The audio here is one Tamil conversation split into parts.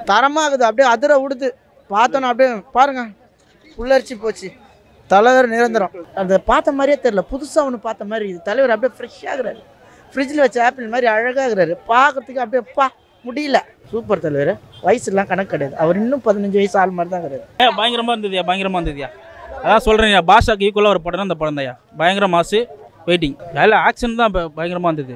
தரமாக இருக்குது. அப்படியே அதிர விடுது. பார்த்தோன்னா அப்படியே பாருங்க, புல்லரிச்சு போச்சு. தலைவர் நிரந்தரம். அந்த பார்த்த மாதிரியே தெரில, புதுசாக ஒன்று பார்த்த மாதிரி இது. தலைவர் அப்படியே ஃப்ரெஷ்ஷாகிறாரு. ஃப்ரிட்ஜில் வச்ச ஆப்பிள் மாதிரி அழகாகிறாரு. பார்க்குறதுக்கு அப்படியே முடியல. சூப்பர் தலைவர். வயசுலாம் கணக்கு கிடையாது. அவர் இன்னும் 15 வயசு ஆள் மாதிரி தான் இருக்கிறாரு. பயங்கரமாக இருந்ததுயா, பயங்கரமாக இருந்ததுயா. அதான் சொல்கிறேன், பாஷாக்கு ஈக்குவலாக ஒரு படம் தான் அந்த படம் தான்யா. பயங்கர மாசு, வெயிட்டிங். அதில் ஆக்ஷன் தான் பயங்கரமாக இருந்தது.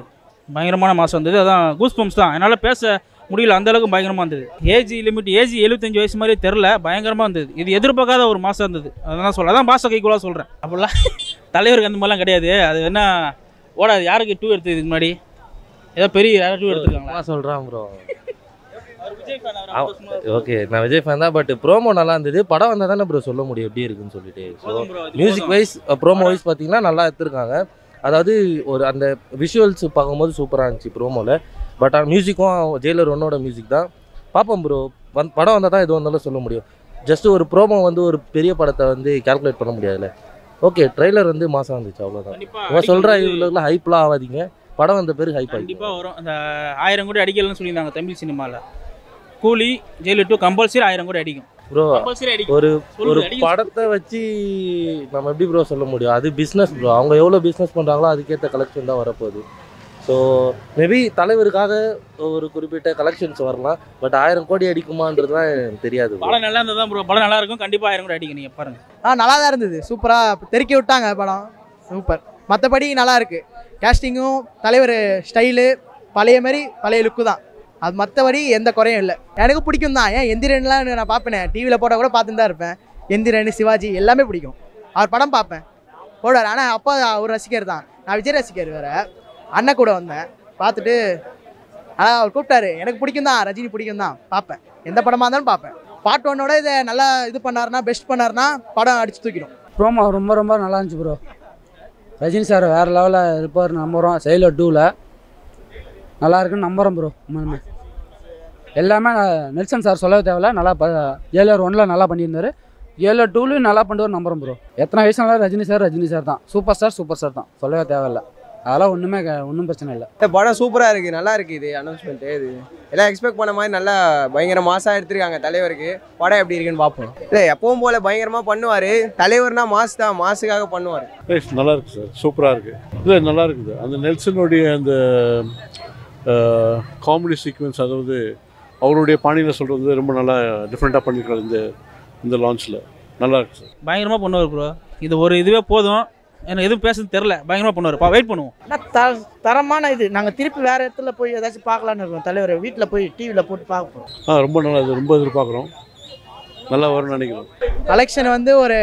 பயங்கரமான மாதம் வந்தது. அதான் கூஸ் பம்ப்ஸ் தான். என்னால் பேச முடியல, அந்தளவுக்கு பயங்கரமாக இருந்தது. ஏஜ் லிமிட் 75 வயசு மாதிரி தெரில, பயங்கரமாக இருந்தது. இது எதிர்பார்க்காத ஒரு மாதம் இருந்தது. அதான் சொல்ல, அதான் பாஷாக்கு ஈக்குவலாக சொல்கிறேன். அப்படிலாம் தலைவருக்கு அந்த மாதிரிலாம் கிடையாது. அது என்ன ஓடாது. யாருக்கு 2 எடுத்தது இதுக்கு முன்னாடி? ஏதோ பெரிய யாரும் 2 எடுத்துருக்காங்களா சொல்கிறான் ப்ரோ. ஓகே, நான் விஜய் ஃபேன் தான். பட் ப்ரோமோ நல்லா இருந்தது. படம் வந்தால் தானே ப்ரோ சொல்ல முடியும் எப்படி இருக்குன்னு சொல்லிட்டு. So music wise, promo wise பார்த்தீங்கன்னா நல்லா எடுத்துருக்காங்க. அதாவது ஒரு அந்த விஷுவல்ஸ் பார்க்கும்போது சூப்பராக இருந்துச்சு ப்ரோமோவில். பட் ஆனால் மியூசிக்கும் ஜெயிலர் 1 மியூசிக் தான். பார்ப்போம் ப்ரோ. படம் வந்தால் தான் எது வந்தாலும் சொல்ல முடியும். ஜஸ்ட் ஒரு ப்ரோமோ ஒரு பெரிய படத்தை கால்குலேட் பண்ண முடியாதுல்ல. ஓகே, ட்ரெய்லர் மாதம் வந்துச்சு, அவ்வளோதான். இவன் சொல்கிற இவ்வளோ ஹைப்லாம் ஆகாதீங்க. படம் வந்த பேருக்கு ஹைப் கண்டிப்பாக வரும். அந்த 1000 கோடி அடிக்கலன்னு சொல்லியிருந்தாங்க தமிழ் சினிமாவில். கூலி, ஜெயிலர் 2 கம்பல்சரி 1000 கோடி அடிக்கும் ப்ரோ. ஒரு படத்தை வச்சு நம்ம எப்படி ப்ரோ சொல்ல முடியும்? அது பிஸ்னஸ் ப்ரோ. அவங்க எவ்வளோ பிஸ்னஸ் பண்ணுறாங்களோ அதுக்கேற்ற கலெக்ஷன் தான் வரப்போகுது. ஸோ மேபி தலைவருக்காக ஒரு குறிப்பிட்ட கலெக்ஷன்ஸ் வரலாம். பட் 1000 கோடி அடிக்குமான்றதுலாம் எனக்கு தெரியாது. படம் நல்லா இருந்தது தான் ப்ரோ. படம் நல்லா இருக்கும். கண்டிப்பாக 1000 கோடி அடிக்கும். நீங்கள் பாருங்கள். நல்லா தான் இருந்தது. சூப்பராக தெருக்கி விட்டாங்க படம். சூப்பர். மற்றபடி நல்லா இருக்குது. கேஸ்டிங்கும் தலைவர் ஸ்டைலு பழைய மாதிரி பழைய லுக்கு தான். அது மற்றபடி எந்த குறையும் இல்லை. எனக்கு பிடிக்கும் தான். ஏன் எந்திரன்லாம் நான் பார்ப்பேன், டிவியில் போட்டால் கூட பார்த்துட்டு தான் இருப்பேன். எந்திரன், சிவாஜி எல்லாமே பிடிக்கும். அவர் படம் பார்ப்பேன், போடுவார். ஆனால் அப்பா ஒரு ரசிகர் தான். நான் விஜய் ரசிகர் வேறு. அண்ணன் கூட வந்தேன், பார்த்துட்டு ஆனால் அவர் கூப்பிட்டாரு. எனக்கு பிடிக்கும் தான், ரஜினி பிடிக்கும் தான், பார்ப்பேன். எந்த படமாக இருந்தாலும் பார்ப்பேன். பார்ட் 1 இதை நல்லா இது பண்ணாருன்னா, பெஸ்ட் பண்ணாருன்னா படம் அடித்து தூக்கிடும். ப்ரோமோ ரொம்ப நல்லா இருந்துச்சு ப்ரோ. ரஜினி சார் வேறு லெவலில் இருப்பார் நம்புகிறோம். ஜெயிலர் 2ல் நல்லா இருக்குன்னு நம்புகிறோம் ப்ரோ. எல்லாமே நெல்சன் சார் சொல்லவே தேவையில்ல. நல்லா ஜெயிலர் 1ல் நல்லா பண்ணியிருந்தார். ஜெயிலர் 2லையும் நல்லா பண்ணுவார் நம்புகிறோம் ப்ரோ. எத்தனை வயசுனாலும் ரஜினி சார் தான். சூப்பர் ஸ்டார் தான், சொல்லவே தேவையில்லை. அதெல்லாம் ஒன்றும் பிரச்சனை இல்லை. இந்த படம் சூப்பராக இருக்குது, நல்லா இருக்குது. இது அனௌன்ஸ்மெண்ட்டு இது எல்லாம் எக்ஸ்பெக்ட் பண்ண மாதிரி நல்லா பயங்கர மாசாக எடுத்துருக்காங்க. தலைவருக்கு படம் எப்படி இருக்குன்னு பார்ப்போம். இல்லை எப்பவும் போல் பயங்கரமாக பண்ணுவார். தலைவர்னா மாசு தான், மாசுக்காக பண்ணுவார். நல்லா இருக்குது சார், சூப்பராக இருக்குது. இல்லை நல்லா இருக்குது. அந்த நெல்சனுடைய அந்த காமெடி சீக்வன்ஸ், அதாவது அவருடைய பாணியில் சொல்கிறது ரொம்ப நல்லா டிஃப்ரெண்ட்டாக பண்ணியிருக்காரு இந்த லான்ச்சில். நல்லா இருக்குது சார். பயங்கரமாக பண்ணுவார் ப்ரோ. இதுவே போதும். எனக்கு எதுவும் பேசுறது தெரில. பயங்கரமாக பண்ணுவார். வெயிட் பண்ணுவோம். ஆனால் தரமான இது. நாங்கள் திருப்பி வேறு இடத்துல போய் ஏதாச்சும் பார்க்கலான்னு இருக்கோம். தலைவர் வீட்டில் போய் டிவியில் போட்டு பார்ப்போம். ரொம்ப நல்லா, இது ரொம்ப எதிர்பார்க்குறோம். நல்லா வரும்னு நினைக்கிறோம். கலெக்ஷன் ஒரு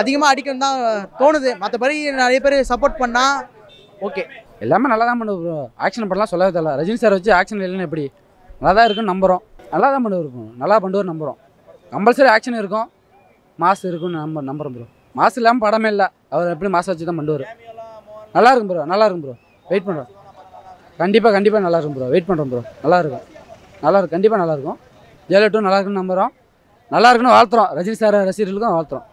அதிகமாக அடிக்கணும் தான் தோணுது. மற்றபடி நிறைய பேர் சப்போர்ட் பண்ணால் ஓகே. எல்லாமே நல்லா தான் பண்ணுவோம் ப்ரோ. ஆக்ஷன் பண்ணலாம் சொல்லவே தேவை. ரஜினி சார் வச்சு ஆக்ஷன் இல்லைன்னு எப்படி? நல்லா தான் இருக்குன்னு நம்புகிறோம். நல்லா தான் பண்ணுவோம். நல்லா பண்ணுவார் நம்புகிறோம். கம்பல்சரி ஆக்ஷன் இருக்கும், மாசு இருக்குன்னு நம்புகிறோம் ப்ரோ. மாசு இல்லாமல் படமே இல்லை. அவர் எப்படி மாசு வச்சு தான் பண்ணுவார். நல்லா இருக்கும் ப்ரோ. வெயிட் பண்ணுறோம். கண்டிப்பாக நல்லா இருக்கும் ப்ரோ. வெயிட் பண்ணுறோம் ப்ரோ. நல்லா இருக்கும். கண்டிப்பாக நல்லா இருக்கும். ஜெயிலர் 2 நல்லா இருக்குன்னு நம்புகிறோம். நல்லா இருக்குன்னு வாழ்த்துறோம். ரஜினி சார் ரசிகர்களுக்கும் வாழ்த்துறோம்.